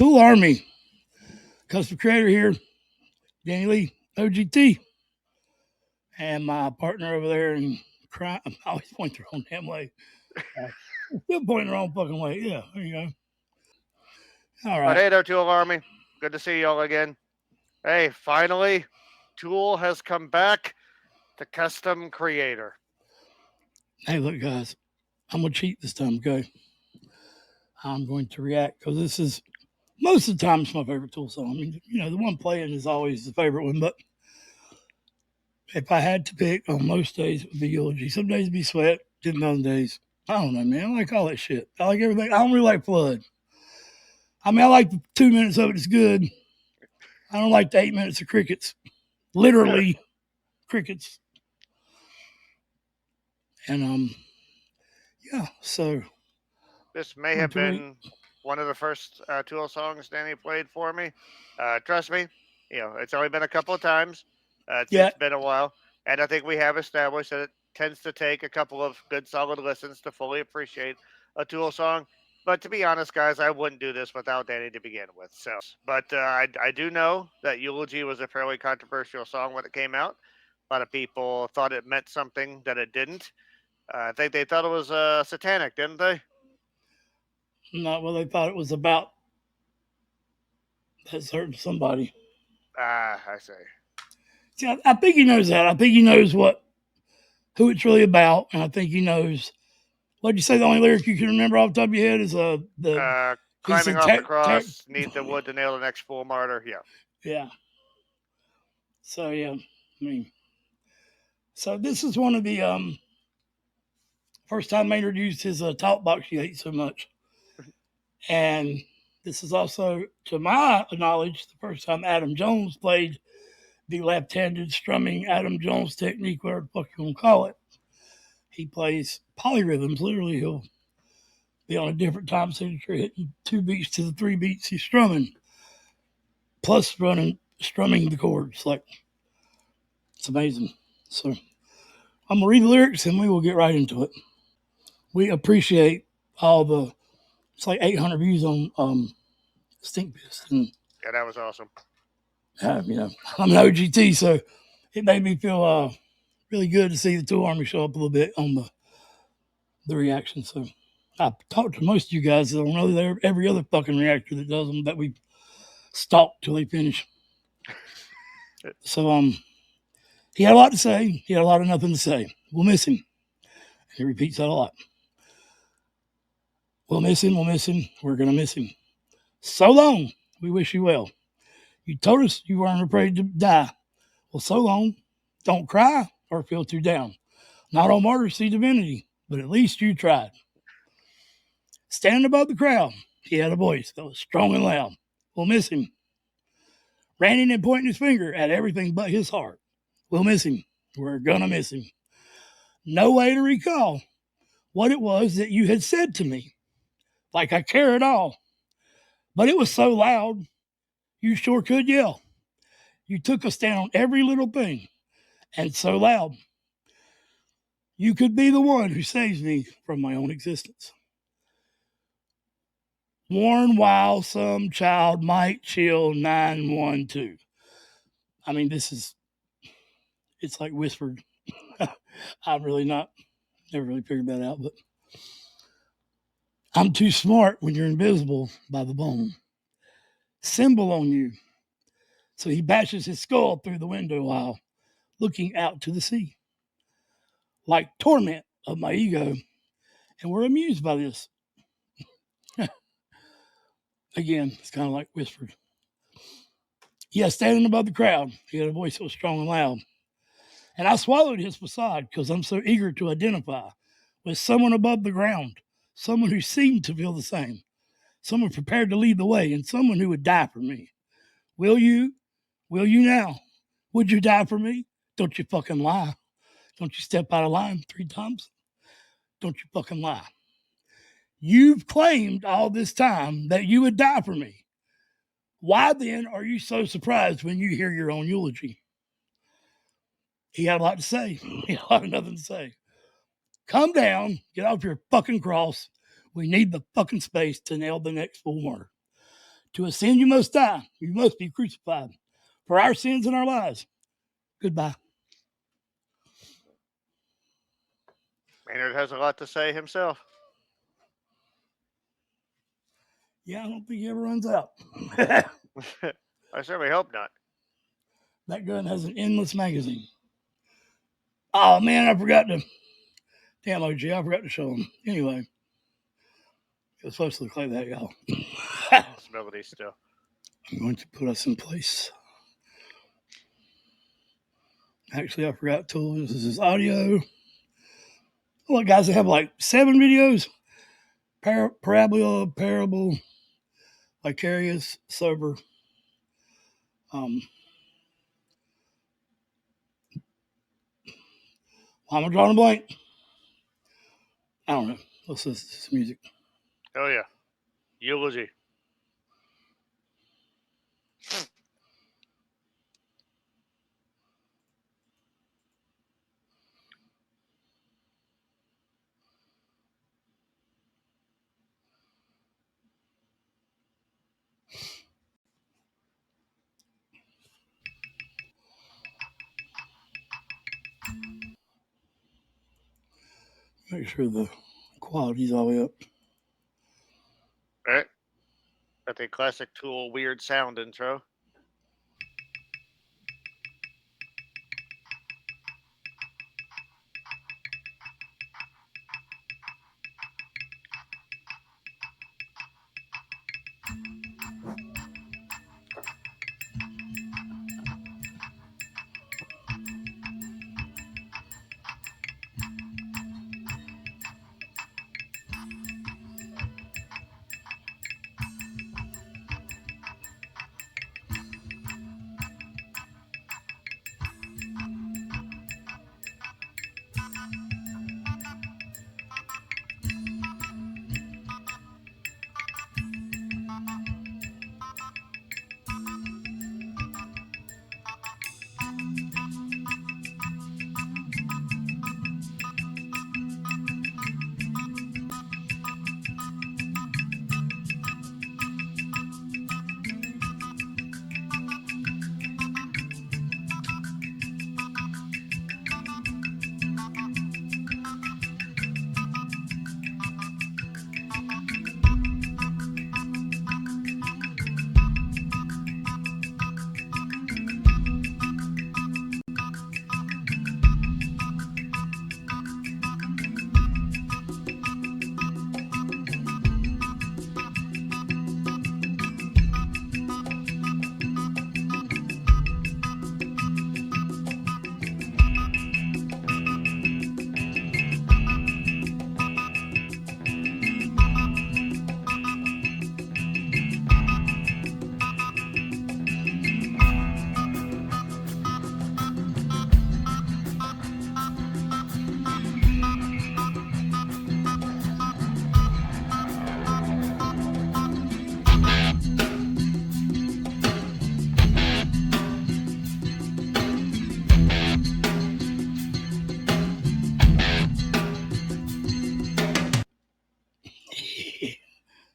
Tool Army, custom creator here, Danny Lee, OGT, and my partner over there in crime. I always point the wrong damn way. Still pointing the wrong fucking way. Yeah, there you go. All But right. hey there, Tool Army. Good to see y'all again. Hey, finally, Tool has come back to custom creator. Hey, look, guys, I'm going to cheat this time, okay? I'm going to react because this is most of the time it's my favorite Tool song. I mean, the one playing is always the favorite one, but if I had to pick on most days, it would be Eulogy. Some days it'd be Sweat, 10,000 days. I don't know, man. I like all that shit. I like everything. I don't really like Flood. I mean, I like the 2 minutes of it. It's good. I don't like the 8 minutes of crickets. Literally crickets. And yeah. So This may have been one of the first Tool songs Danny played for me. Trust me, it's only been a couple of times. It's been a while, and I think we have established that it tends to take a couple of good, solid listens to fully appreciate a Tool song. But to be honest, guys, I wouldn't do this without Danny to begin with. But I do know that Eulogy was a fairly controversial song when it came out. A lot of people thought it meant something that it didn't. I think they thought it was satanic, didn't they? Not well, they thought it was about that certain somebody. I see. See, I think he knows that. I think he knows who it's really about, and I think he knows. What'd you say? The only lyric you can remember off the top of your head is climbing off the cross, need the wood to nail the next full martyr. Yeah. Yeah. So yeah, I mean, so this is one of the first time Maynard used his talk box he hates so much, and this is also, to my knowledge, the first time Adam Jones played the left-handed strumming Adam Jones technique, whatever the fuck you want to call it. He plays polyrhythms. Literally, he'll be on a different time signature, hitting 2 beats to the 3 beats he's strumming, plus strumming the chords. Like, it's amazing. So I'm gonna read the lyrics and we will get right into it. We appreciate all the, it's like 800 views on Stink Fist, and Yeah, that was awesome. I'm an OGT, so it made me feel really good to see the Tool Army show up a little bit on the reaction. So I talked to most of you guys. I don't know every other fucking reactor that does them that we stalk till they finish. So he had a lot to say. He had a lot of nothing to say. We'll miss him. He repeats that a lot. We'll miss him. We'll miss him. We're gonna miss him. So long. We wish you well. You told us you weren't afraid to die. Well, so long. Don't cry or feel too down. Not all martyrs see divinity, but at least you tried. Standing above the crowd, he had a voice that was strong and loud. We'll miss him. Ranting and pointing his finger at everything but his heart. We'll miss him. We're gonna miss him. No way to recall what it was that you had said to me. Like I care at all. But it was so loud, you sure could yell. You took a stand on every little thing, and so loud. You could be the one who saves me from my own existence. Warn while some child might chill 912. I mean, it's like whispered. I'm really never really figured that out, but I'm too smart when you're invisible by the bone. Symbol on you. So he bashes his skull through the window while looking out to the sea. Like torment of my ego. And we're amused by this. Again, it's kind of like whispered. Yeah, standing above the crowd, he had a voice that was strong and loud. And I swallowed his facade because I'm so eager to identify with someone above the ground, someone who seemed to feel the same, someone prepared to lead the way, and someone who would die for me. Will you? Will you now? Would you die for me? Don't you fucking lie. Don't you step out of line 3 times? Don't you fucking lie. You've claimed all this time that you would die for me. Why then are you so surprised when you hear your own eulogy? He had a lot to say. He had a lot of nothing to say. Come down, get off your fucking cross. We need the fucking space to nail the next full martyr. To a sin you must die. You must be crucified for our sins and our lies. Goodbye. Maynard has a lot to say himself. Yeah, I don't think he ever runs out. I certainly hope not. That gun has an endless magazine. Oh, man, I forgot to... Damn, OG, I forgot to show him. Anyway, it was supposed to look like that, y'all. Possibility still. I'm going to put us in place. Actually, I forgot to. This is audio. Look, guys, they have like 7 videos. Parabola, parable, vicarious, sober. I'm drawing a blank. I don't know. What's this music? Oh, yeah. Eulogy. Make sure the quality's all the way up. All right. Got the classic Tool weird sound intro.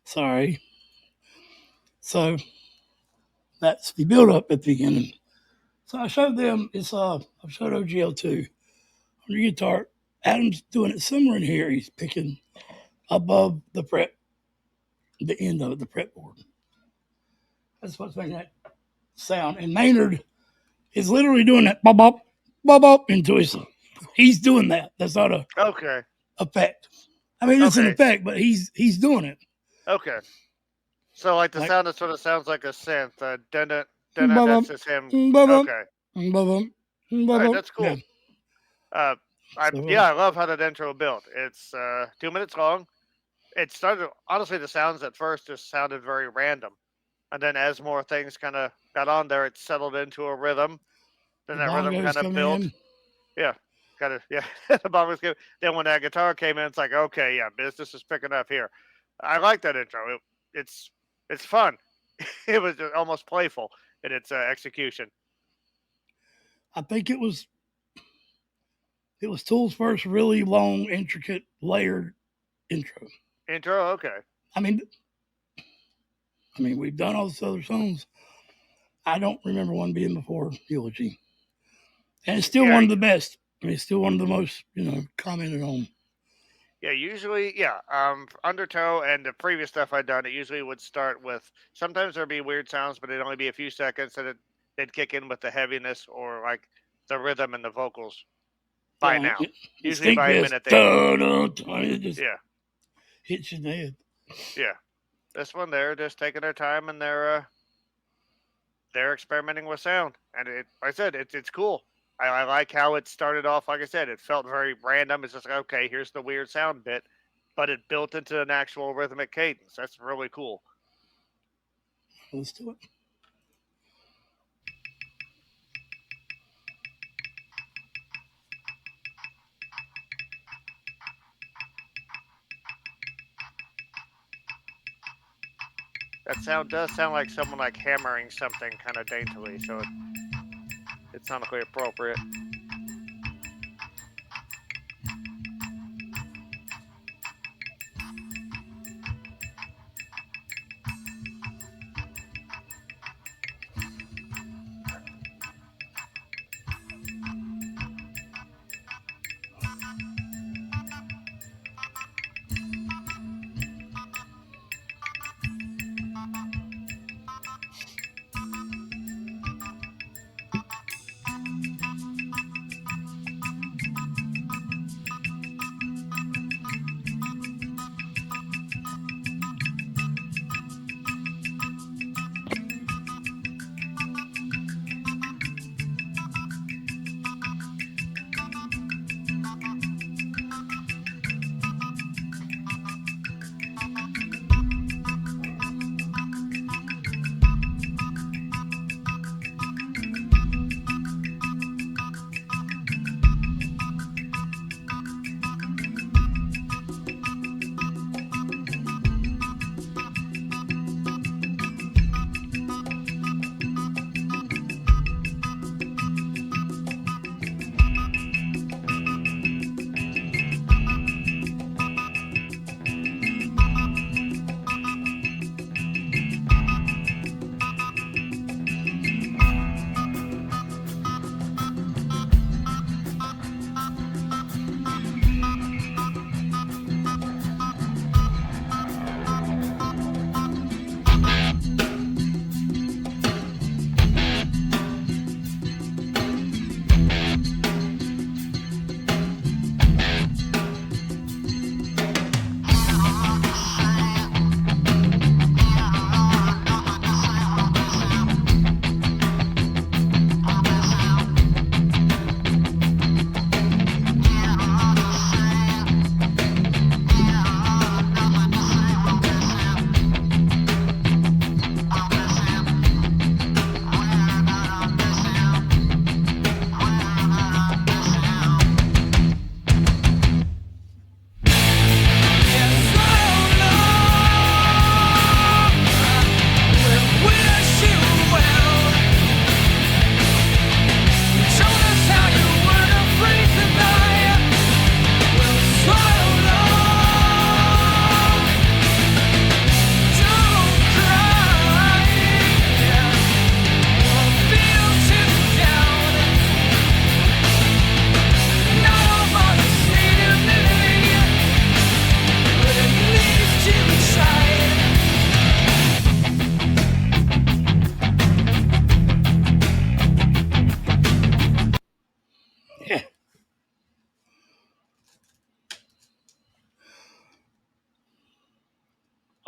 Sorry. So that's the build up at the beginning. So I showed them, I've showed OGL2 on your guitar. Adam's doing it somewhere in here. He's picking above the fret, the end of it, the fretboard. That's what's making that sound. And Maynard is literally doing that bop bop bop bop into his. He's doing that. That's not a effect. I mean, it's an effect, but he's doing it. Okay. So like the sound that sort of sounds like a synth. That's just him. Okay. All right, that's cool. Yeah. I love how that intro built. It's 2 minutes long. It started, honestly, the sounds at first just sounded very random. And then as more things kind of got on there, it settled into a rhythm. Then that rhythm kind of built. Yeah. Kind of, yeah. The bongos came. Then when that guitar came in, it's like, okay, yeah, business is picking up here. I like that intro. It's fun. It was almost playful in its execution. I think it was Tool's first really long, intricate, layered intro. Okay. I mean, I mean, we've done all these other songs. I don't remember one being before Eulogy. And it's still one of the best. I mean, it's still one of the most, commented on. Yeah, usually, Undertow and the previous stuff I'd done, it usually would start with, sometimes there'd be weird sounds, but it'd only be a few seconds, and they'd kick in with the heaviness or like the rhythm and the vocals by now. Usually by a minute, it just hits you in the head. Yeah. This one, they're just taking their time, and they're experimenting with sound. And like I said, it's cool. I like how it started off. Like I said, it felt very random. It's just like, okay, here's the weird sound bit, but it built into an actual rhythmic cadence. That's really cool. Let's do it. That sound does sound like someone like hammering something kind of daintily, so it's sonically appropriate.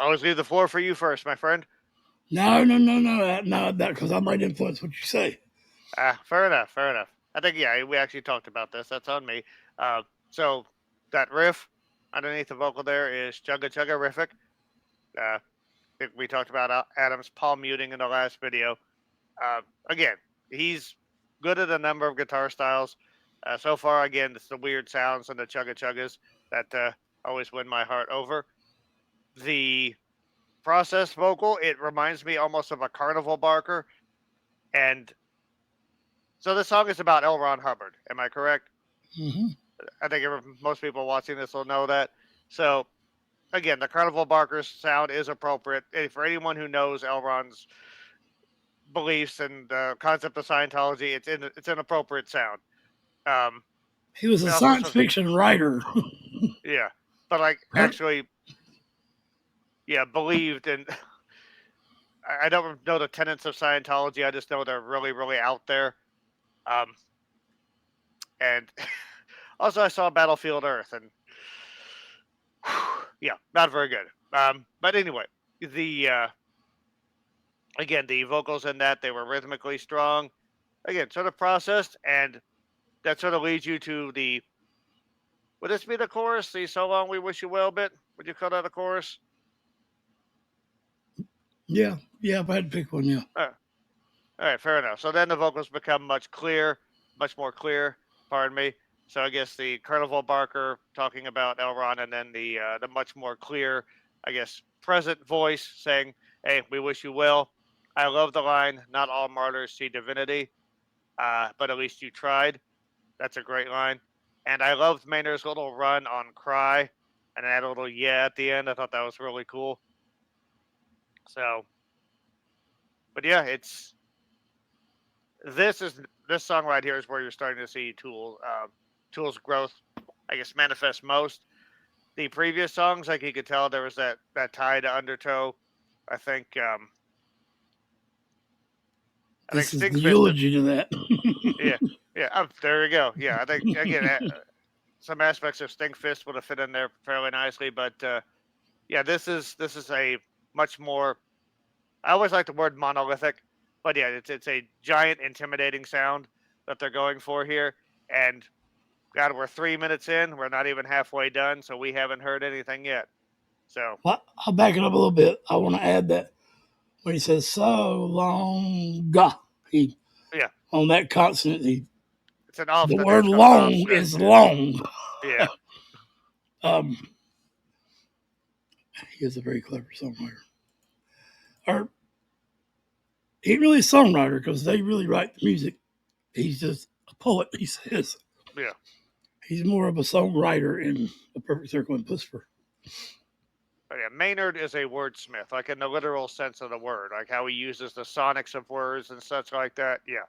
I always leave the floor for you first, my friend. No, because I might influence what you say. Fair enough. I think, we actually talked about this. That's on me. So that riff underneath the vocal there is chugga chugga rific. I think we talked about Adam's palm muting in the last video. Again, he's good at a number of guitar styles. So far, again, it's the weird sounds and the chugga chuggas that always win my heart over. The processed vocal, it reminds me almost of a carnival barker. And so this song is about L. Ron Hubbard. Am I correct? Mm-hmm. I think most people watching this will know that. So again, the Carnival Barker's sound is appropriate. For anyone who knows Elron's beliefs and the concept of Scientology, it's an appropriate sound. He was a science fiction writer. Yeah, but like actually, yeah, believed and I don't know the tenets of Scientology. I just know they're really, really out there. And also, I saw Battlefield Earth, and yeah, not very good. But anyway, the again, the vocals in that, they were rhythmically strong. Again, sort of processed, and that sort of leads you to the. Would this be the chorus? The "So Long We Wish You Well" bit? Would you call that a chorus? Yeah, if I had to pick one, yeah. All right, fair enough. So then the vocals become much more clear. Pardon me. So I guess the Carnival Barker talking about Elron, and then the much more clear, I guess, present voice saying, "Hey, we wish you well." I love the line, "Not all martyrs see divinity, but at least you tried." That's a great line. And I loved Maynard's little run on "Cry" and add a little "yeah" at the end. I thought that was really cool. So, but yeah, this song right here is where you're starting to see Tool's growth, I guess, manifest most. The previous songs, like you could tell, there was that tie to undertow. I think. This is the eulogy to that. yeah. There we go. Yeah, I think again, some aspects of Stinkfist would have fit in there fairly nicely, but yeah, this is a much more. I always like the word monolithic, but yeah, it's a giant, intimidating sound that they're going for here, and God, we're 3 minutes in. We're not even halfway done, so we haven't heard anything yet. So well, I'll back it up a little bit. I want to add that when he says "so long," on that consonant, it's an off. The word "long" is long. Yeah. He is a very clever songwriter. Or he really is a songwriter because they really write the music. He's just a poet, he says. Yeah. He's more of a songwriter in The Perfect Circle and Pussifer. But yeah, Maynard is a wordsmith, like in the literal sense of the word, like how he uses the sonics of words and such like that. Yeah.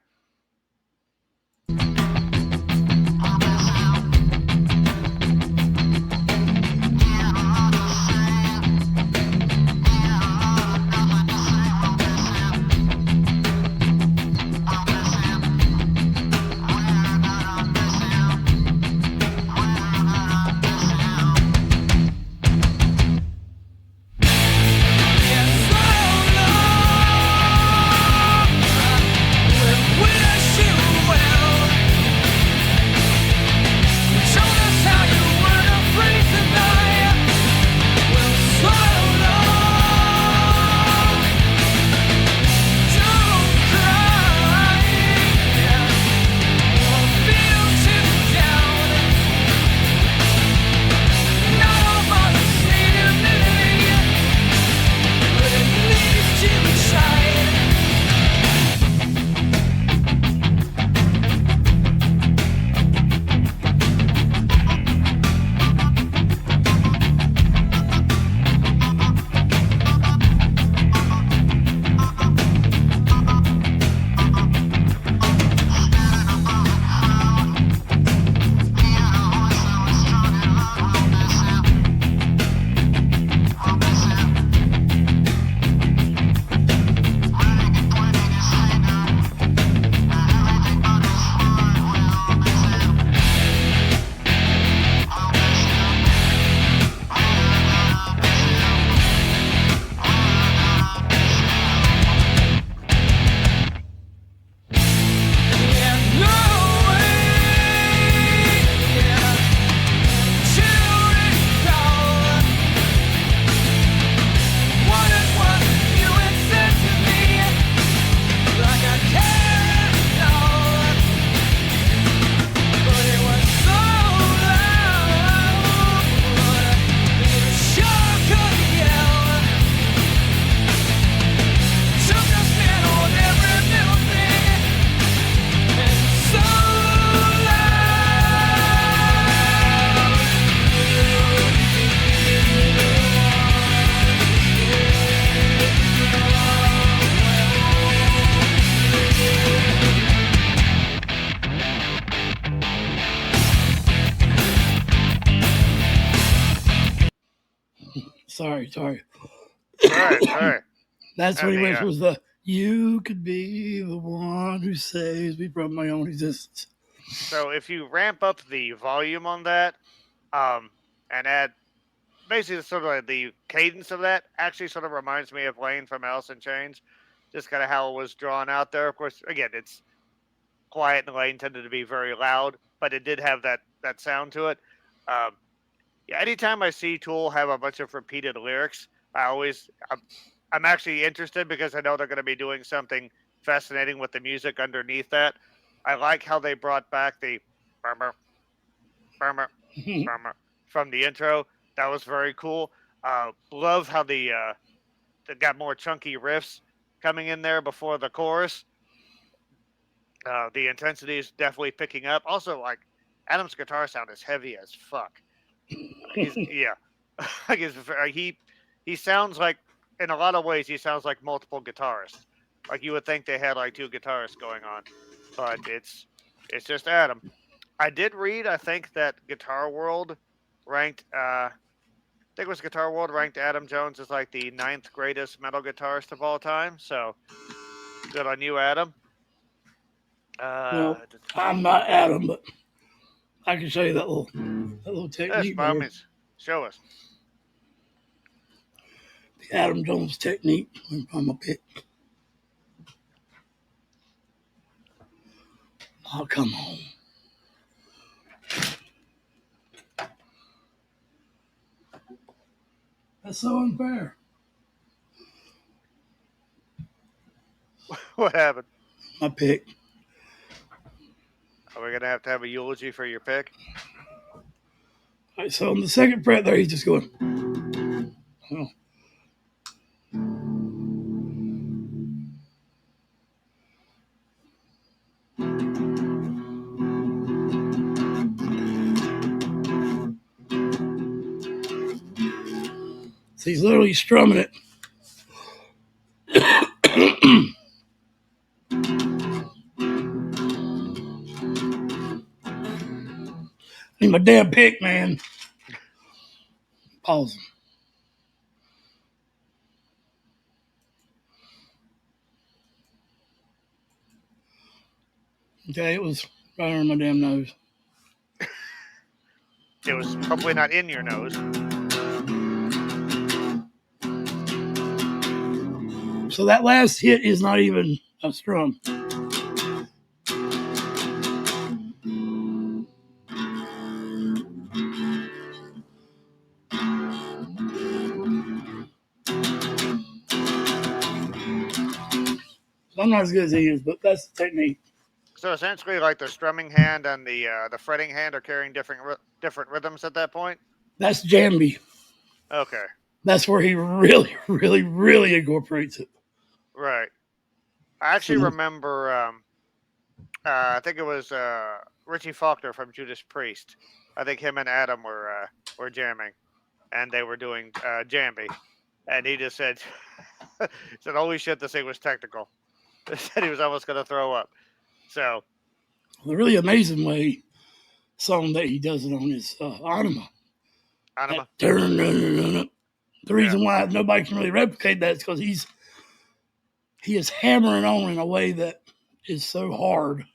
We Sorry. It's all right. It's all right. That's what And he the went was the "You could be the one who saves me from my own existence." so if you ramp up the volume on that, and add basically sort of like the cadence of that, actually sort of reminds me of Lane from Alice in Chains, just kind of how it was drawn out there. Of course, again, it's quiet, and Lane tended to be very loud, but it did have that sound to it. Um, yeah, anytime I see Tool have a bunch of repeated lyrics, I'm actually interested because I know they're going to be doing something fascinating with the music underneath that. I like how they brought back the murmur, murmur, murmur from the intro. That was very cool. Love how they got more chunky riffs coming in there before the chorus. The intensity is definitely picking up. Also, like Adam's guitar sound is heavy as fuck. He's yeah, like he sounds like in a lot of ways he sounds like multiple guitarists. Like you would think they had like two guitarists going on, but it's just Adam. I did read. I think that Guitar World ranked. I think it was Guitar World ranked Adam Jones as like the ninth greatest metal guitarist of all time. So good on you, Adam. Well, I'm not Adam, but I can show you that little Yes, technique by all there. means, show us. The Adam Jones technique. Let me find my pick. Oh, come on. That's so unfair. What happened? My pick. Are we gonna have to have a eulogy for your pick? All right, so on the second fret there, he's just going. Oh. So he's literally strumming it. I need my damn pick, man. Pausing. Okay, it was right under my damn nose. It was hopefully not in your nose. So that last hit is not even a strum. So I'm not as good as he is, but that's the technique. So essentially, like the strumming hand and the fretting hand are carrying different rhythms at that point. That's Jambi. Okay, That's where he really incorporates it. right. I actually So, remember. I think it was Richie Faulkner from Judas Priest. I think him and Adam were jamming, and they were doing Jambi, and he just said, said, "Holy shit, this thing was technical." He said he was almost going to throw up. So the really amazing way song that he does it on is Anima. That Anima, turn. The yeah. reason why nobody can really replicate that is because he is hammering on in a way that is so hard.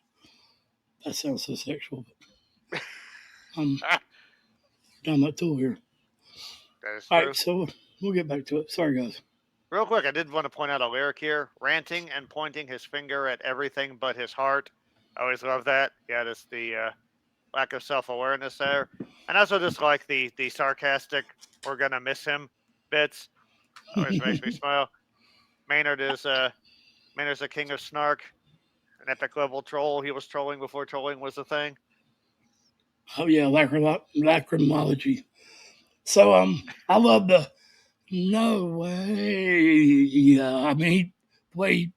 That sounds so sexual. But I'm down my tool here. That is All true. right, so we'll get back to it. Sorry, guys. Real quick, I did want to point out a lyric here: ranting and pointing his finger at everything but his heart. I always love that. Yeah, that's the lack of self awareness there, and also just like the sarcastic "we're gonna miss him" bits. Always makes me smile. Maynard is Maynard's the king of snark, an epic level troll. He was trolling before trolling was a thing. Oh yeah, lacrimology. So I love the no way. Yeah, I mean, way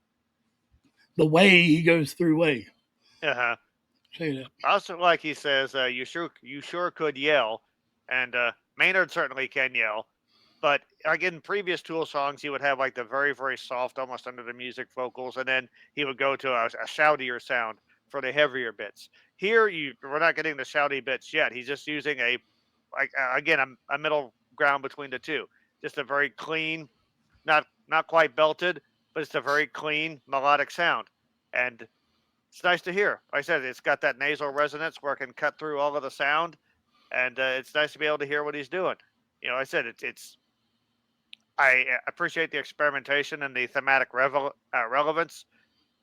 the way he goes through way. Uh huh. Say that. Also, like he says, you sure could yell, and Maynard certainly can yell. But like in previous Tool songs, he would have like the very soft, almost under the music vocals, and then he would go to a shoutier sound for the heavier bits. Here, we're not getting the shouty bits yet. He's just using a like again a middle ground between the two. just a very clean, not quite belted, but it's a very clean melodic sound, and it's nice to hear. Like I said, it's got that nasal resonance where it can cut through all of the sound, and it's nice to be able to hear what he's doing. I said it's I appreciate the experimentation and the thematic relevance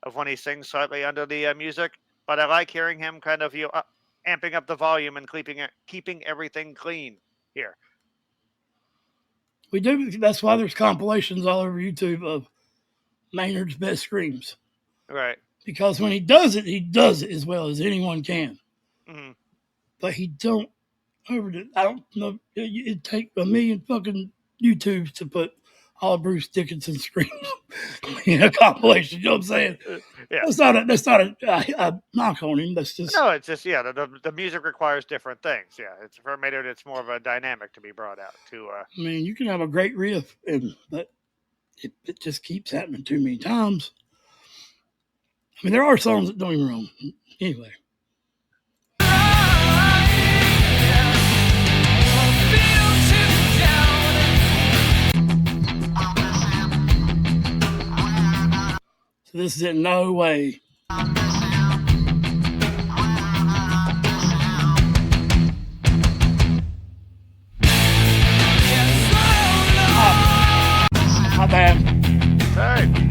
of when he sings slightly under the music, but I like hearing him kind of amping up the volume and keeping everything clean here. We do. That's why there's compilations all over YouTube of Maynard's best screams. Right. Because when he does it as well as anyone can. Mm-hmm. But he don't overdid. I don't know. It'd take a million fucking YouTubes to put all Bruce Dickinson screams in a compilation. You know what I'm saying? Yeah. That's not a knock on him. That's just no. It's just the music requires different things. Yeah, it's for Maynard. It's more of a dynamic to be brought out. I mean, you can have a great riff, but it just keeps happening too many times. I mean, there are songs that don't even wrong. Anyway. So this is in no way. My bad. Hey.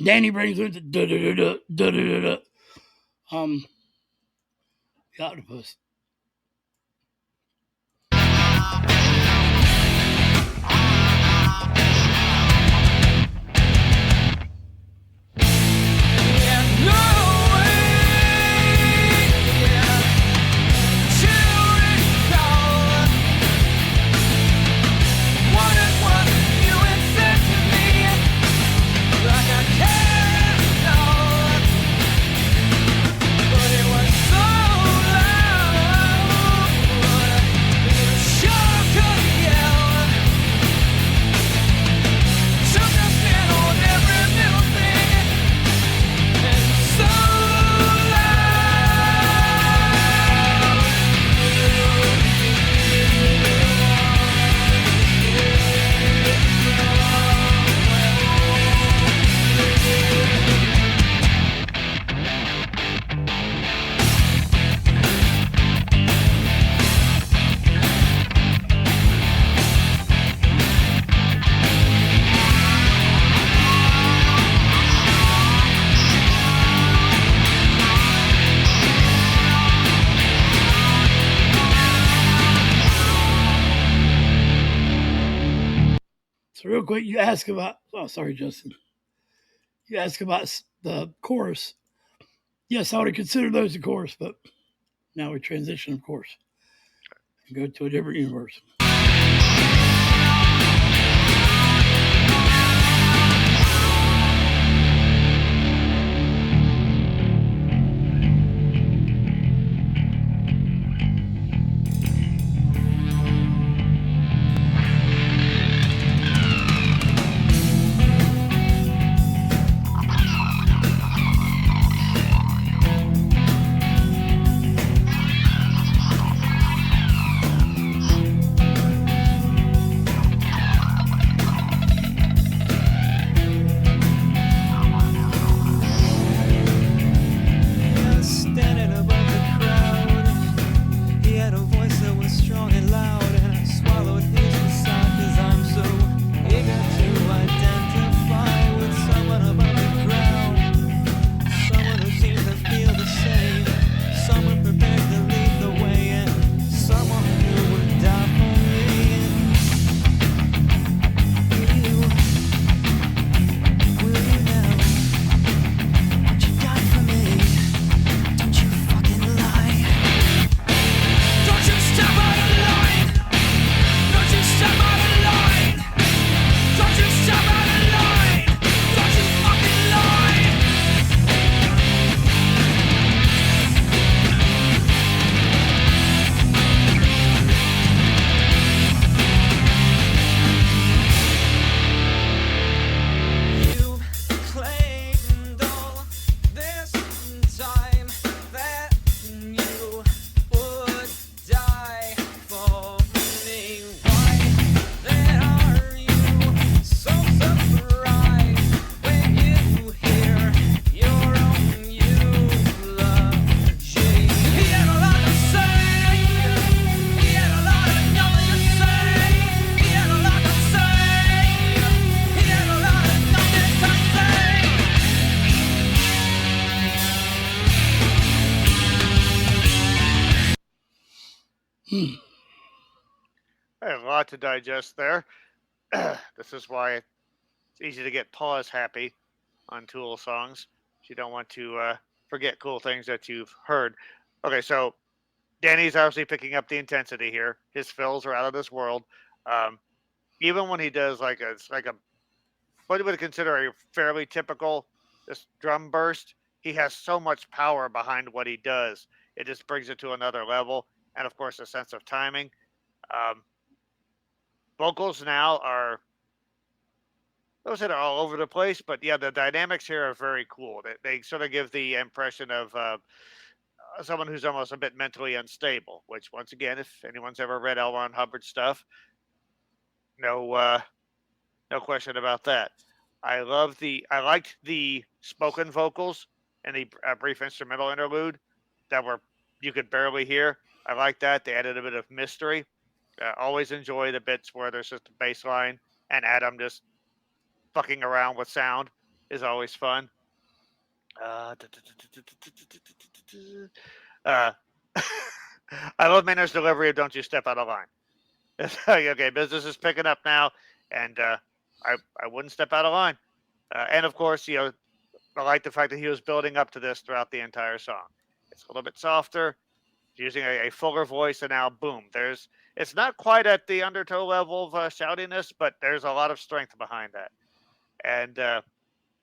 Danny brings with the the octopus. So real quick, you ask about, oh, sorry, Justin. You ask about the chorus. Yes, I would have considered those a chorus, but now we transition, of course, and go to a different universe. I have a lot to digest there. This is why it's easy to get pause happy on Tool songs. You don't want to forget cool things that you've heard. Okay, so Danny's obviously picking up the intensity here. His fills are out of this world. Um, even when he does like a what you would consider a fairly typical this drum burst, he has so much power behind what he does. It just brings it to another level, and of course, a sense of timing. Um, vocals now are those that are all over the place, but yeah, the dynamics here are very cool. They sort of give the impression of someone who's almost a bit mentally unstable. Which, once again, if anyone's ever read L. Ron Hubbard stuff, no no question about that. I liked the spoken vocals and the brief instrumental interlude that were you could barely hear. I like that. They added a bit of mystery. Always enjoy the bits where there's just a bass line and Adam just fucking around with sound is always fun. Uh, I love Maynard's delivery of "Don't You Step Out of Line." It's like, okay, business is picking up now, and I wouldn't step out of line. And of course, I like the fact that he was building up to this throughout the entire song. It's a little bit softer, using a fuller voice, and now boom, there's. It's not quite at the undertow level of shoutiness, but there's a lot of strength behind that. And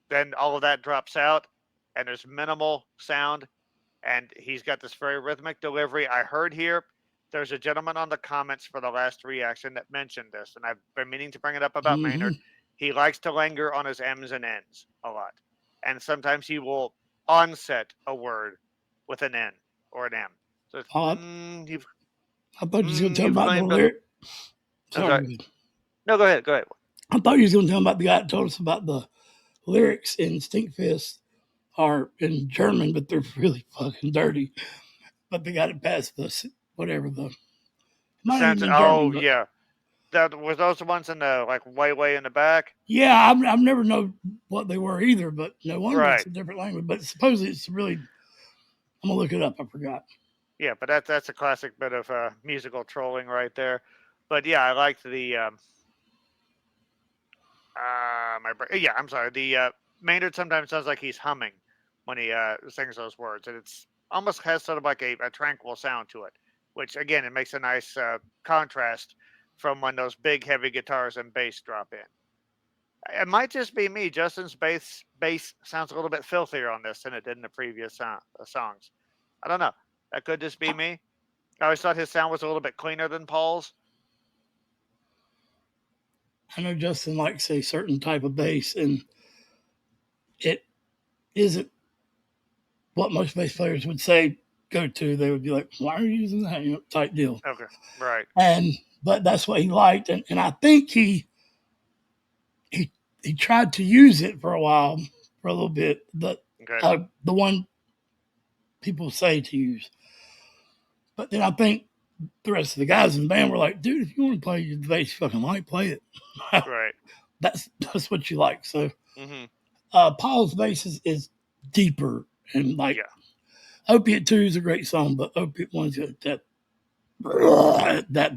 then all of that drops out, and there's minimal sound, and he's got this very rhythmic delivery. I heard here there's a gentleman on the comments for the last reaction that mentioned this, and I've been meaning to bring it up about Maynard. He likes to linger on his M's and N's a lot, and sometimes he will onset a word with an N or an M. So I thought you was going to tell you've about the claimed a. lyric. Sorry. No, go ahead. Go ahead. I thought you was going to tell about the guy that told us about the lyrics in Stinkfist are in German, but they're really fucking dirty. But they got it past the whatever the. Might even be German. But, yeah. That was those the ones in the like way in the back. Yeah, I've never known what they were either, but no wonder Right. it's a different language. But supposedly it's really. I'm gonna look it up. I forgot. Yeah, but that's a classic bit of musical trolling right there. But yeah, I liked the I'm sorry. The Maynard sometimes sounds like he's humming when he sings those words, and it's almost has sort of like a tranquil sound to it, which again it makes a nice contrast from when those big heavy guitars and bass drop in. It might just be me. Justin's bass sounds a little bit filthier on this than it did in the previous songs. I don't know. That could just be me. I always thought his sound was a little bit cleaner than Paul's. I know Justin likes a certain type of bass, and it isn't what most bass players would say go to. They would be like, "Why are you using that?" Type deal. Okay, right. But that's what he liked, and I think he tried to use it for a while, for a little bit. The one people say to use, but then I think the rest of the guys in the band were like, "Dude, if you want to play the bass, fucking like, play it." Right. That's what you like. So, Paul's bass is deeper and like. Yeah. Opiate 2 is a great song, but Opiate 1's got that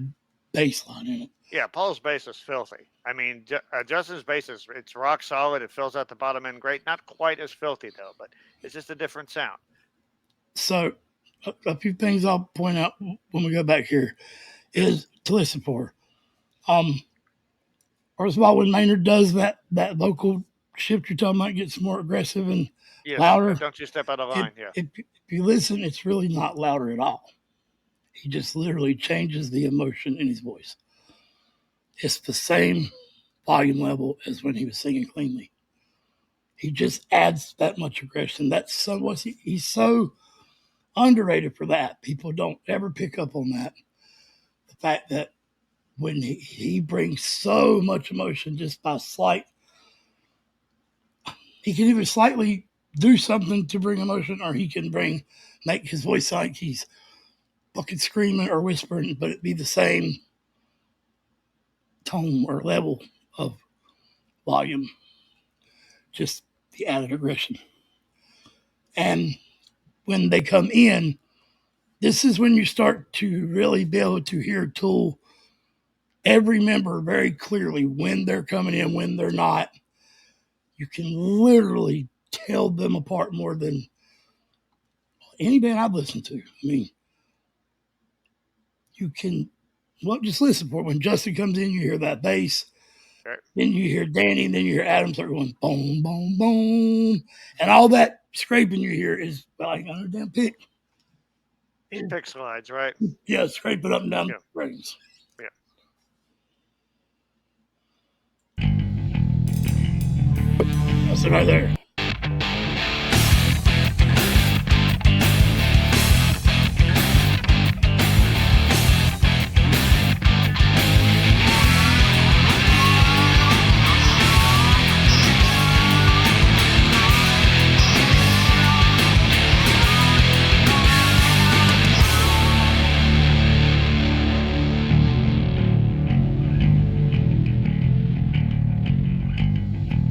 bass line in it. Yeah, Paul's bass is filthy. I mean, Justin's bass it's rock solid. It fills out the bottom end great. Not quite as filthy though, but it's just a different sound. So, a few things I'll point out when we go back here is to listen for. First of all, when Maynard does that vocal shift you're talking about, gets more aggressive and louder. Don't you step out of line? If you listen, it's really not louder at all. He just literally changes the emotion in his voice. It's the same volume level as when he was singing cleanly. He just adds that much aggression. That's so what's he's so underrated for that. People don't ever pick up on that. The fact that when he brings so much emotion just by he can either slightly do something to bring emotion, or he can make his voice sound like he's fucking screaming or whispering, but it be the same tone or level of volume, just the added aggression. And when they come in, this is when you start to really be able to hear Tool, every member very clearly, when they're coming in, when they're not. You can literally tell them apart more than any band I've listened to. I mean, you can, well, just listen for it. When Justin comes in, you hear that bass. Right. Then you hear Danny, and then you hear Adam start going boom, boom, boom. And all that scraping you hear is like on a damn pick. Pick slides, right? Yeah, scrape it up and down the strings. Yeah. That's it right there.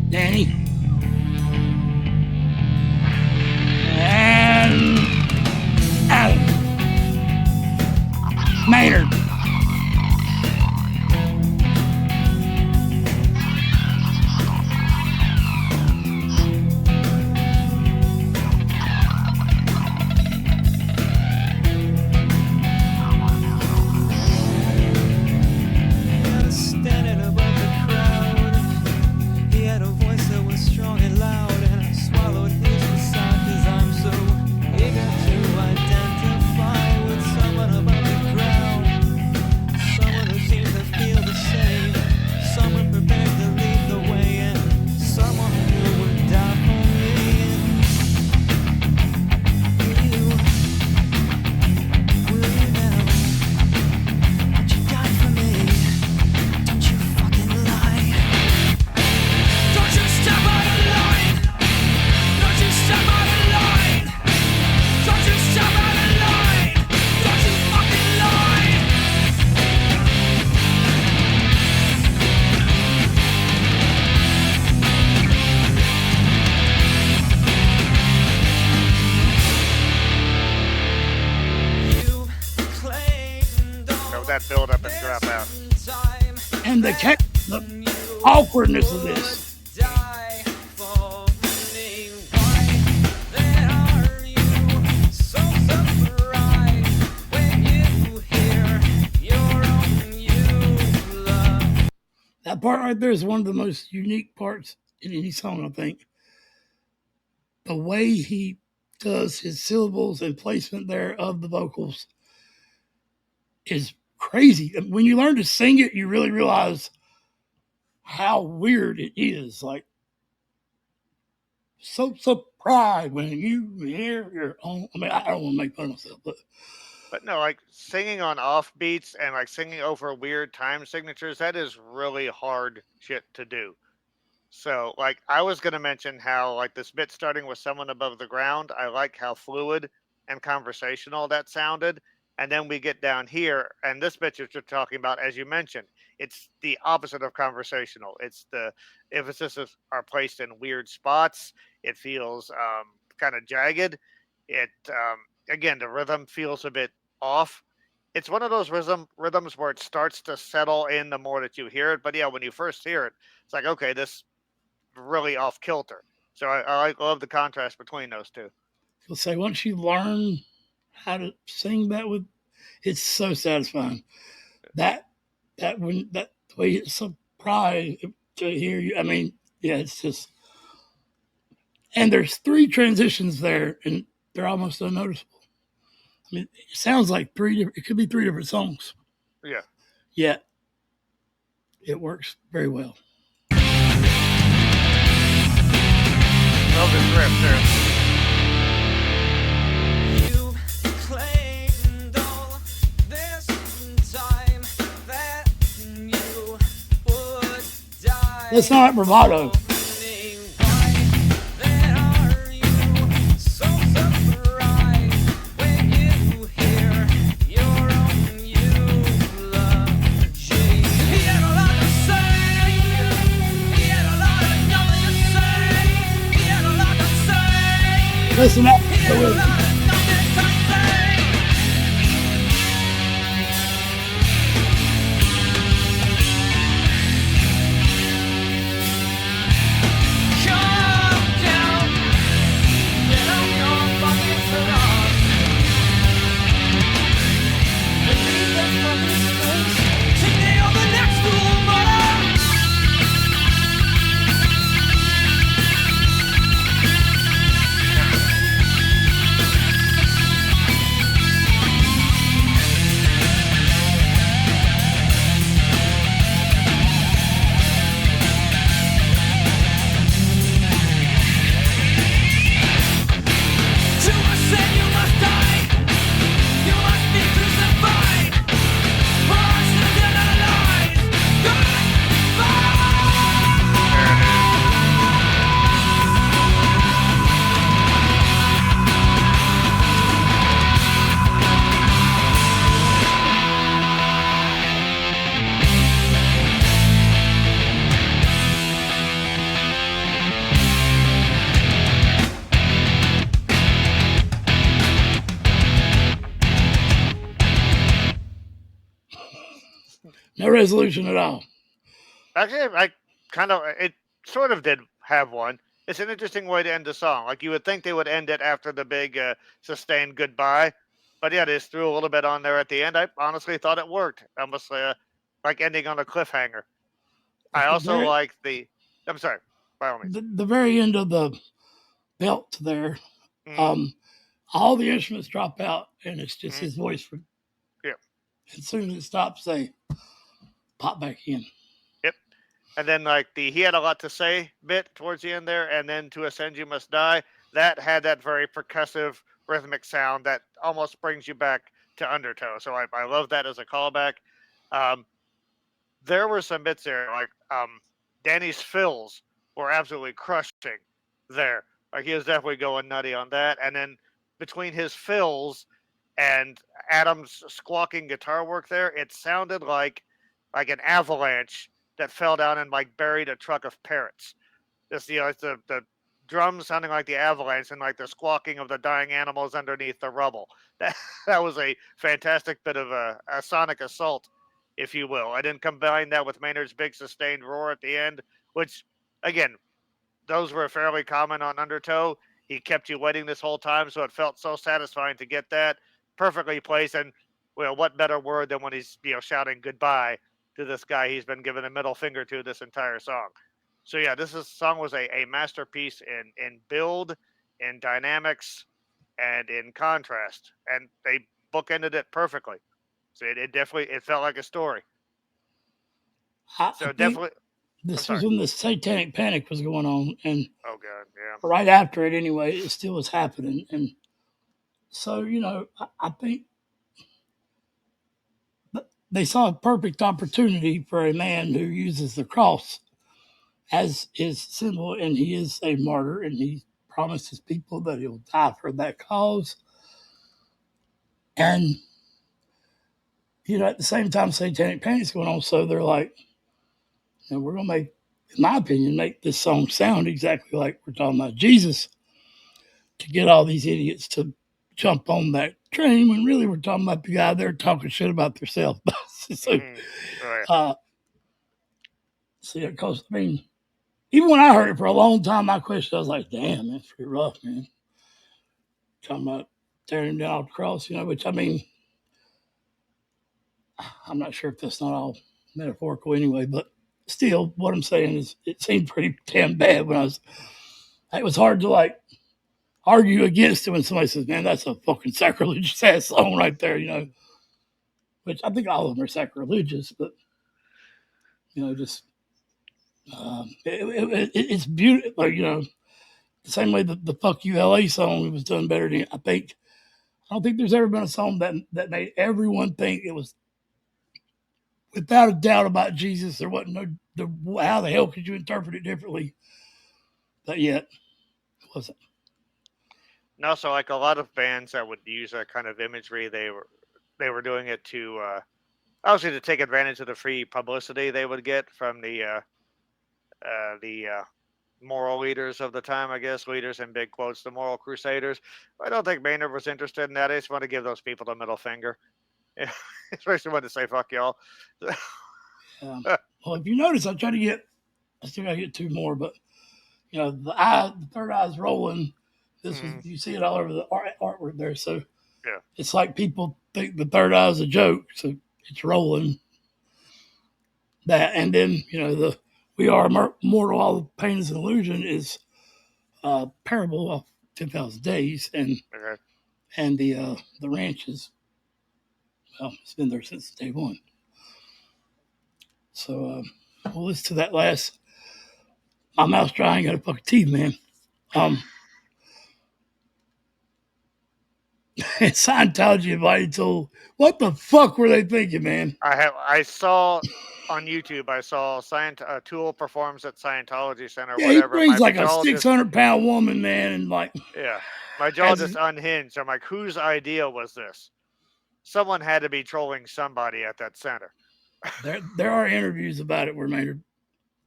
Danny. And Adam. Maynard. Standing above the crowd, he had a voice that was strong and loud, and I swallowed his facade, 'cause I'm so eager to identify with someone above the ground, someone who seems to feel the same, someone prepared to lead the way, and someone who would die for me. Will you now, that you died for me? Don't you fucking lie. Don't you step out of line. Don't you step out of line. Don't you step out of line. Don't you fucking lie. You claimed all That build up and drop out. time. And the awkwardness of this. Die for me. Why then are you so surprised when you hear your own you love? That part right there is one of the most unique parts in any song, I think. The way he does his syllables and placement there of the vocals is crazy. When you learn to sing it, you really realize how weird it is. Like, so surprised when you hear your own. I mean, I don't want to make fun of myself, but no, like singing on off beats and like singing over weird time signatures, that is really hard shit to do. So, like, I was going to mention how, like, this bit starting with someone above the ground, I like how fluid and conversational that sounded. And then we get down here, and this bit you're talking about, as you mentioned, it's the opposite of conversational. It's the emphasis are placed in weird spots. It feels kind of jagged. It, again, the rhythm feels a bit off. It's one of those rhythms where it starts to settle in the more that you hear it. But yeah, when you first hear it, it's like, okay, this really off kilter. So I love the contrast between those two. He'll say once you learn how to sing that with, it's so satisfying. That when that way it's surprised to hear you. I mean, yeah, it's just, and there's 3 transitions there, and they're almost unnoticeable. I mean, it sounds like 3 different. It could be 3 different songs. Yeah. Yet it works very well. Love this riff too. You claimed all this time that you would die. That's not bravado. Why then are you so surprised when you hear your own eulogy? He had a lot to say. He had a lot of nothing to say. He had a lot to say. Listen up. He had a lot of nothing to say. No resolution at all. Actually, it sort of did have one. It's an interesting way to end the song. Like you would think they would end it after the big sustained goodbye, but yeah, they just threw a little bit on there at the end. I honestly thought it worked, almost like ending on a cliffhanger. I also like the. I'm sorry, by all means. The very end of the belt there, all the instruments drop out, and it's just his voice. Yep. As soon as it stops, they pop back in. Yep. And then like he had a lot to say bit towards the end there, and then to ascend you must die. That had that very percussive rhythmic sound that almost brings you back to Undertow. So I love that as a callback. There were some bits there, like Danny's fills were absolutely crushing there. Like he was definitely going nutty on that. And then between his fills and Adam's squawking guitar work there, it sounded like an avalanche that fell down and like buried a truck of parrots. Just it's the drums sounding like the avalanche and like the squawking of the dying animals underneath the rubble. That was a fantastic bit of a sonic assault, if you will. I didn't combine that with Maynard's big sustained roar at the end, which, again, those were fairly common on Undertow. He kept you waiting this whole time, so it felt so satisfying to get that perfectly placed. And, well, what better word than when he's shouting goodbye to this guy he's been giving a middle finger to this entire song. So, yeah, this song was a masterpiece in build, in dynamics, and in contrast. And they bookended it perfectly. So it definitely felt like a story. This was when the Satanic Panic was going on, and oh god, yeah, right after it anyway, it still was happening, and so I think they saw a perfect opportunity for a man who uses the cross as his symbol, and he is a martyr, and he promises people that he'll die for that cause, and at the same time, Satanic Panic's going on, so they're like, we're going to make, in my opinion, make this song sound exactly like we're talking about Jesus to get all these idiots to jump on that train when really we're talking about the guy there talking shit about themselves. So, because, I mean, even when I heard it for a long time, I questioned, I was like, damn, that's pretty rough, man. Talking about tearing down the cross, which, I mean, I'm not sure if that's not all metaphorical anyway, but still, what I'm saying is it seemed pretty damn bad when it was hard to argue against it when somebody says, man, that's a fucking sacrilegious ass song right there, which I think all of them are sacrilegious, but, just, it's beautiful, the same way the Fuck You LA song was done better than, I don't think there's ever been a song that made everyone think it was without a doubt about Jesus. There wasn't how the hell could you interpret it differently? But yet, it wasn't. No, so like a lot of bands that would use that kind of imagery, they were doing it to obviously to take advantage of the free publicity they would get from the moral leaders of the time, I guess, leaders in big quotes, the moral crusaders. I don't think Maynard was interested in that. I just want to give those people the middle finger. Especially when to say fuck y'all. Well, if you notice, I still got to get two more, but the third eye's rolling. This was, you see it all over the artwork there. So yeah, it's like people think the third eye is a joke, so it's rolling. That, and then the we are mortal, all the pain is an illusion is a parable of 10,000 days, and the ranch is, well, it's been there since day one. So we'll listen to that last. My mouth's dry. I ain't got a fucking teeth, man. Scientology invited tool. What the fuck were they thinking, man? I saw on YouTube. I saw Tool performs at Scientology Center. Yeah, whatever. He brings like a 600-pound woman, man, and like my jaw just unhinged. I'm like, whose idea was this? Someone had to be trolling somebody at that center. There are interviews about it where Maynard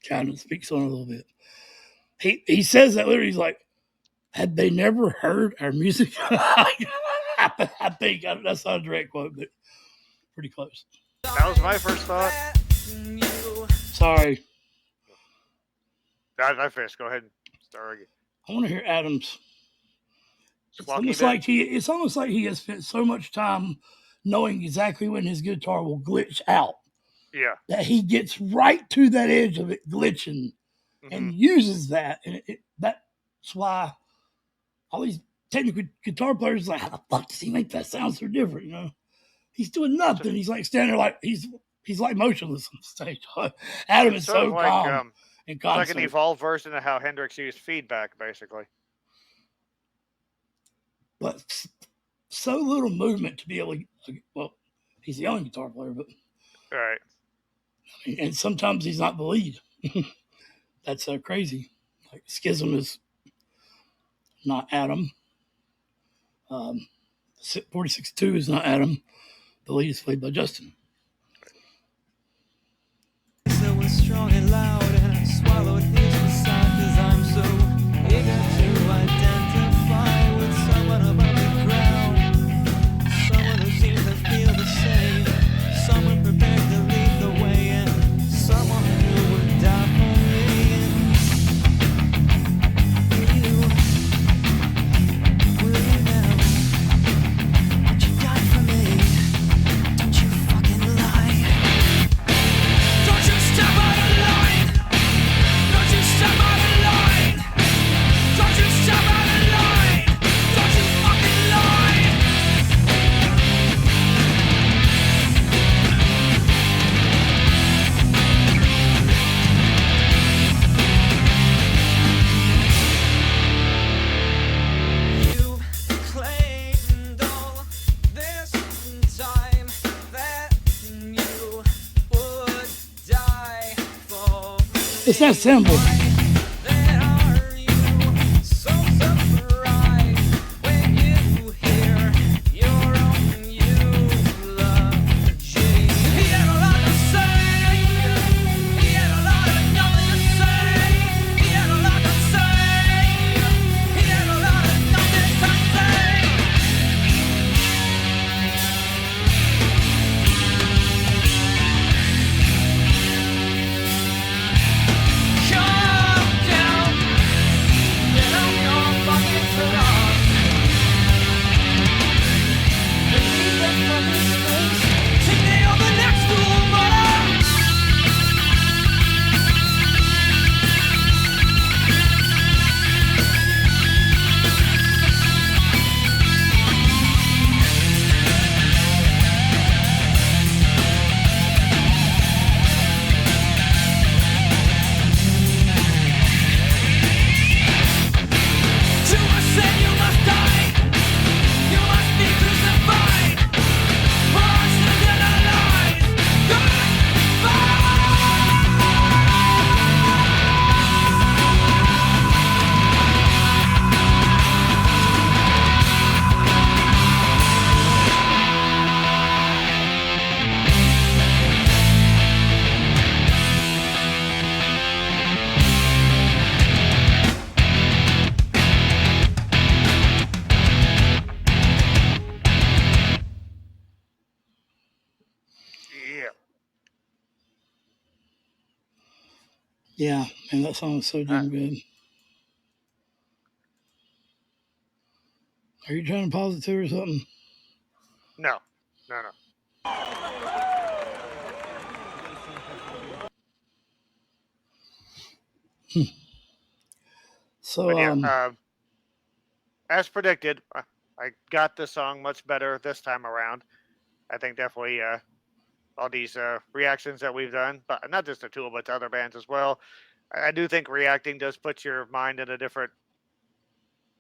kind of speaks on it a little bit. He says that literally, he's like, had they never heard our music? I think that's not a direct quote, but pretty close. That was my first thought. Sorry. I finished. Go ahead and start again. I want to hear Adam's. It's Squawky almost bit? like he has spent so much time knowing exactly when his guitar will glitch out. Yeah. That he gets right to that edge of it glitching and uses that. And that's why all these technical guitar players are like, how the fuck does he make that sound so different? You know, he's doing nothing. He's like standing there like he's like motionless on the stage. Adam is so like, calm and it's like an evolved version of how Hendrix used feedback, basically. But so little movement to be able to, well, he's the only guitar player, but right. And sometimes he's not the lead. That's crazy. Like Schism is not Adam. 46-2 is not Adam. The lead is played by Justin. It was strong and loud, and I swallowed his facade, 'cause I'm so eager to identify with someone above the ground, someone who seems to feel the same, someone prepared to lead the way, and someone who would die for me. Will you now? Would you die for me? Don't you fucking lie. Don't you step out of line. Don't you step out of line. Don't you step out of line. Don't you fucking lie. You've claimed all this time that you would die for It's that simple. Then are you so surprised when you hear your own eulogy? He had a lot to say. He had a lot of nothing to say. He had a lot to say. He had a lot of nothing to say. Calm down. Get on your fucking throne. Leave the fucking space to nail the next woman. To us say you must die. You must be crucified. For us to get alive. Yeah. Yeah, man, that song is so damn good. Are you trying to pause it too or something? No. So, But yeah, as predicted, I got the song much better this time around. I think definitely all these reactions that we've done, but not just to Tool, but to other bands as well. I do think reacting does put your mind in a different.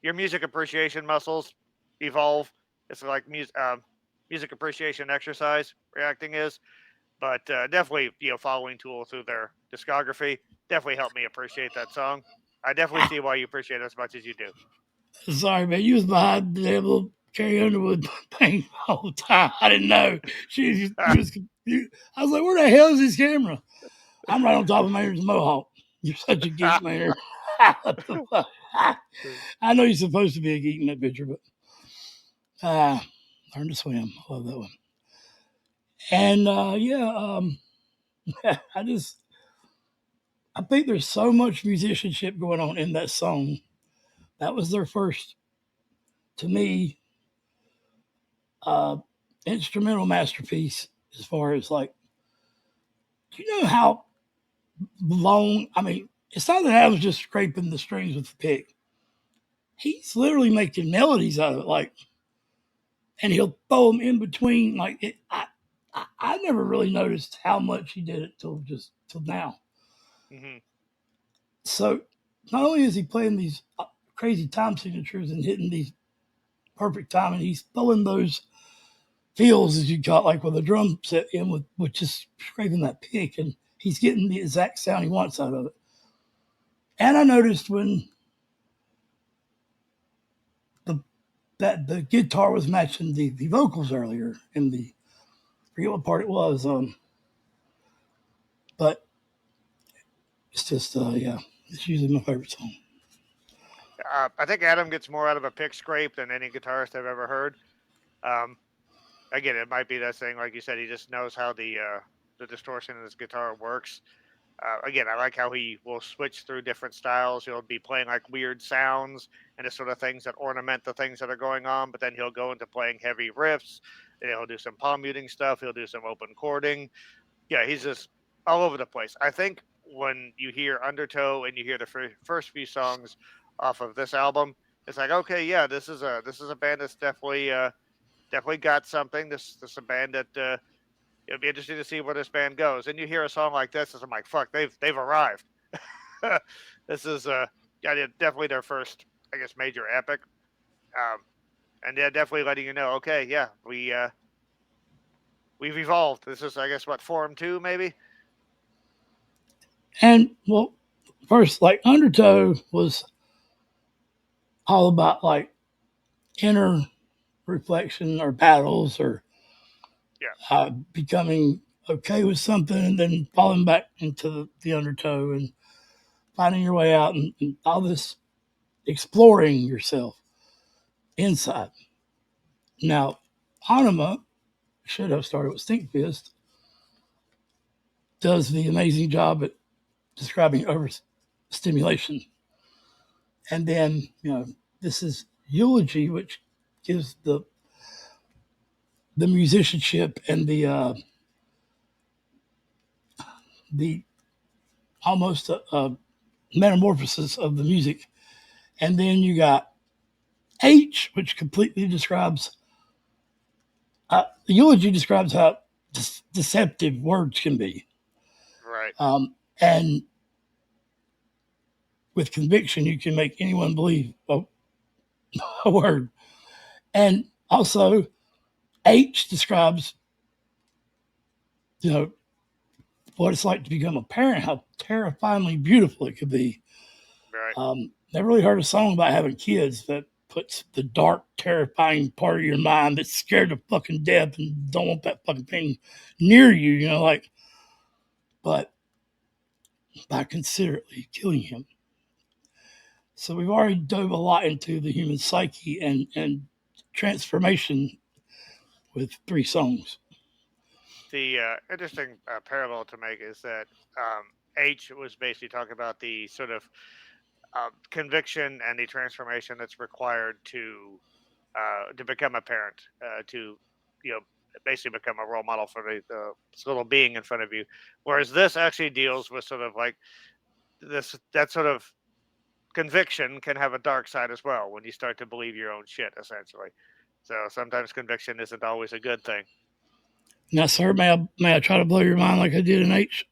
Your music appreciation muscles evolve. It's like music appreciation exercise. Reacting is, but definitely following Tool through their discography definitely helped me appreciate that song. I definitely see why you appreciate it as much as you do. sorry, man, you was behind the little Carey Underwood paint the whole time. I didn't know. I was like, where the hell is this camera? I'm right on top of Maynard's mohawk. You're such a geek, Maynard. What the fuck? I know you're supposed to be a geek in that picture, but learn to swim. I love that one. And I think there's so much musicianship going on in that song. That was their first, to me, instrumental masterpiece. As far as like, do you know how long? I mean, it's not that I was just scraping the strings with the pick. He's literally making melodies out of it, like, and he'll throw them in between. Like, I never really noticed how much he did it till now. Mm-hmm. So not only is he playing these crazy time signatures and hitting these perfect time, and he's throwing those feels, as you got, like with a drum set in with just scraping that pick, and he's getting the exact sound he wants out of it. And I noticed when the guitar was matching the vocals earlier in the, I forget what part it was, but it's just it's usually my favorite song. I think Adam gets more out of a pick scrape than any guitarist I've ever heard. Again, it might be that thing, like you said, he just knows how the distortion in his guitar works. Again, I like how he will switch through different styles. He'll be playing like weird sounds and the sort of things that ornament the things that are going on, but then he'll go into playing heavy riffs. And he'll do some palm muting stuff. He'll do some open chording. Yeah, he's just all over the place. I think when you hear Undertow and you hear the first few songs off of this album, it's like, okay, yeah, this is a band that's definitely got something. This is a band that it'll be interesting to see where this band goes. And you hear a song like this, and I'm like, fuck, they've arrived. This is definitely their first, I guess, major epic. And they're definitely letting you know, okay, yeah, we've evolved. This is, I guess, what, Form 2, maybe? And, well, first, like, Undertow was all about, like, inner reflection or battles or becoming okay with something and then falling back into the undertow and finding your way out and all this exploring yourself inside. Now, Anima should have started with Stink Fist, does the amazing job at describing overstimulation. And then, this is Eulogy, which gives the musicianship and the almost a metamorphosis of the music. And then you got H, which completely describes the Eulogy describes how deceptive words can be. Right. And with conviction, you can make anyone believe a word. And also, H describes, what it's like to become a parent, how terrifyingly beautiful it could be. Right. Never really heard a song about having kids that puts the dark, terrifying part of your mind that's scared to fucking death and don't want that fucking thing near you, but by considerately killing him. So we've already dove a lot into the human psyche and transformation with 3 songs. The interesting parallel to make is that H was basically talking about the sort of conviction and the transformation that's required to become a parent, to basically become a role model for the little being in front of you. Whereas this actually deals with sort of like that sort of conviction can have a dark side as well when you start to believe your own shit, essentially. So sometimes conviction isn't always a good thing. Now, sir, may I try to blow your mind like I did in H?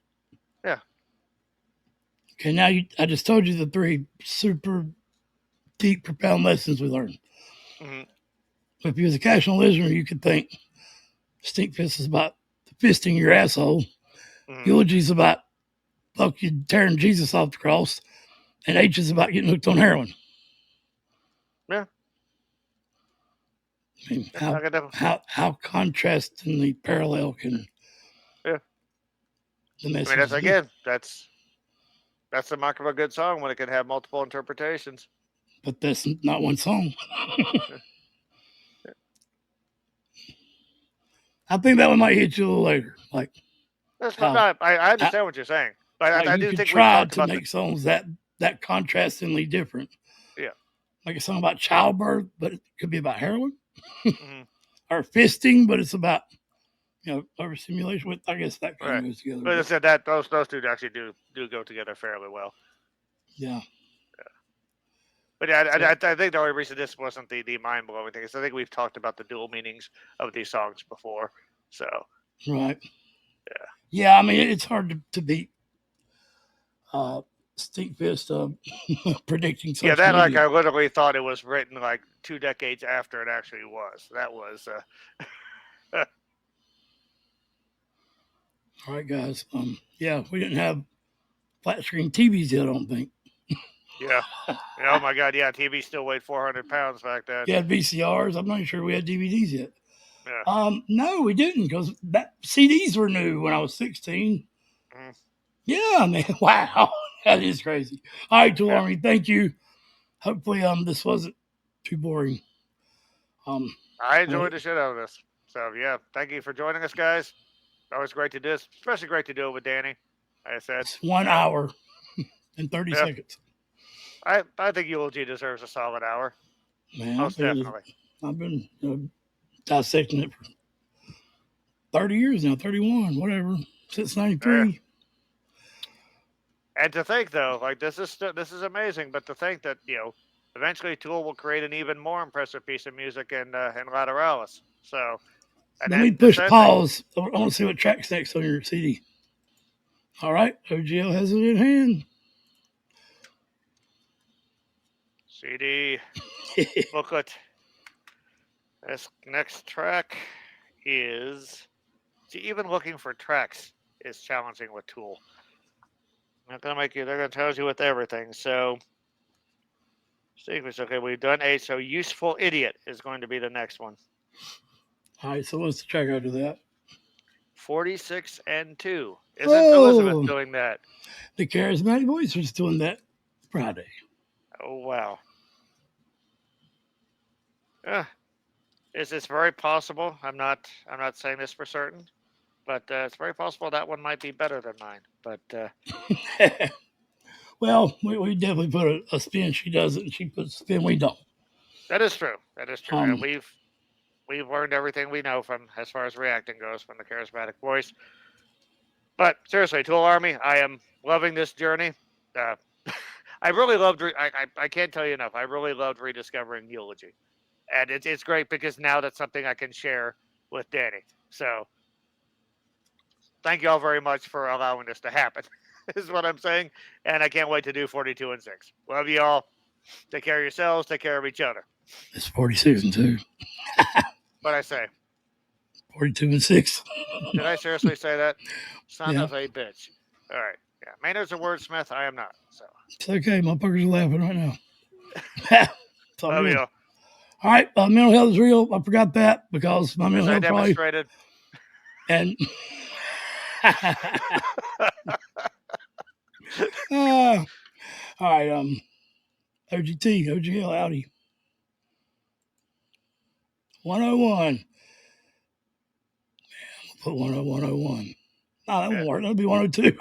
Yeah. Okay, now I just told you the 3 super deep, profound lessons we learned. Mm-hmm. If you was a casual listener, you could think Stink Fist is about fisting your asshole. Mm-hmm. Eulogy is about fucking tearing Jesus off the cross. And H is about getting hooked on heroin. Yeah. I mean, how contrastingly parallel can the message that's be? Again, that's the mark of a good song when it can have multiple interpretations. But that's not one song. I think that one might hit you a little later. Like, That's not. I understand what you're saying, but like I you do could think we've try talked to about make songs that contrastingly different. Yeah. Like a song about childbirth, but it could be about heroin. Mhm. Or fisting, but it's about overstimulation. With I guess that kind Right. of goes together. But I said that those two actually do go together fairly well. Yeah. But yeah, I think the only reason this wasn't the mind blowing thing is I think we've talked about the dual meanings of these songs before. So Right. Yeah. Yeah, I mean it's hard to beat Stinkfist predicting social yeah, that media. like I literally thought it was written like 2 decades after it actually was. That was All right, guys. Yeah, we didn't have flat screen TVs yet, I don't think. Yeah. Oh my God. Yeah, TV still weighed 400 pounds back then. We had VCRs. I'm not sure we had DVDs yet. Yeah. No, we didn't because CDs were new when I was 16. Mhm. Yeah, man. Wow, that is crazy. All right, Tool Yeah. Army, thank you. Hopefully, this wasn't too boring. I enjoyed the shit out of this. So yeah, thank you for joining us, guys. Always great to do this, especially great to do it with Danny. Like I said, It's 1 hour and 30 seconds. I think Eulogy deserves a solid hour. Man, Most definitely. I've been dissecting it for 30 years now, 31, whatever, since 93. And to think though, like this is amazing, but to think that eventually Tool will create an even more impressive piece of music in Lateralis. So, and Let me push pause. I want to see what track's next on your CD. All right, OGL has it in hand. CD booklet. This next track is. See, even looking for tracks is challenging with Tool. Not gonna make you. They're gonna tell you with everything. So, okay, we've done 8. So, Useful Idiot is going to be the next one. All right, so what's the track after that? 46 and 2. Isn't Elizabeth doing that? The Charismatic Voice was doing that Friday. Oh wow. Is this very possible? I'm not saying this for certain, but it's very possible that one might be better than mine. But well, we definitely put a spin. She doesn't. She puts a spin we don't. That is true. That is true. And we've learned everything we know from as far as reacting goes from the Charismatic Voice. But seriously, Tool Army, I am loving this journey. I really loved. I can't tell you enough. I really loved rediscovering Eulogy, and it's great because now that's something I can share with Danny. So thank you all very much for allowing this to happen. Is what I'm saying, and I can't wait to do 42 and 6. Love you all. Take care of yourselves. Take care of each other. It's 46 and 2. What'd I say? 42 and 6. Did I seriously say that? Son of a bitch. All right. Yeah. Maynard's a wordsmith. I am not. So it's okay. Motherfuckers are laughing right now. Love you all. All right. Mental health is real. I forgot that because my mental health demonstrated. And all right. OGT, OGL, Audi. 101. Man, we'll put 101. No, that won't work. That'll be 102.